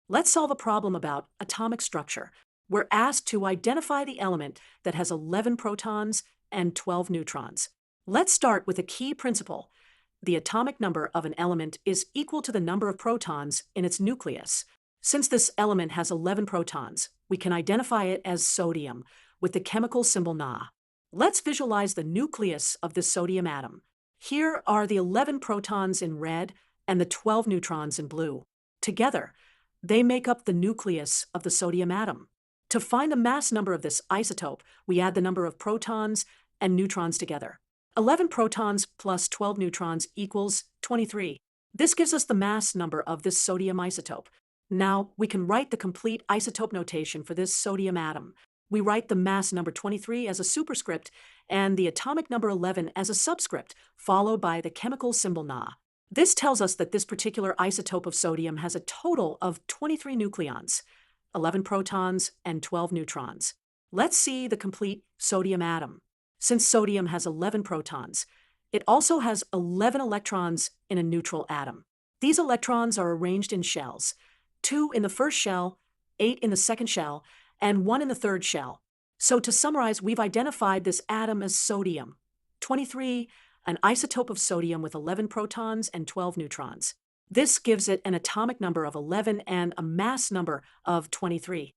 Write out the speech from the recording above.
Let's solve a problem about atomic structure. We're asked to identify the element that has 11 protons and 12 neutrons. Let's start with a key principle. The atomic number of an element is equal to the number of protons in its nucleus. Since this element has 11 protons, we can identify it as sodium with the chemical symbol Na. Let's visualize the nucleus of this sodium atom. Here are the 11 protons in red and the 12 neutrons in blue. Together, they make up the nucleus of the sodium atom. To find the mass number of this isotope, we add the number of protons and neutrons together. 11 protons plus 12 neutrons equals 23. This gives us the mass number of this sodium isotope. Now, we can write the complete isotope notation for this sodium atom. We write the mass number 23 as a superscript and the atomic number 11 as a subscript, followed by the chemical symbol Na. This tells us that this particular isotope of sodium has a total of 23 nucleons, 11 protons, and 12 neutrons. Let's see the complete sodium atom. Since sodium has 11 protons, it also has 11 electrons in a neutral atom. These electrons are arranged in shells, 2 in the first shell, 8 in the second shell, and 1 in the third shell. So to summarize, we've identified this atom as sodium. 23, an isotope of sodium with 11 protons and 12 neutrons. This gives it an atomic number of 11 and a mass number of 23.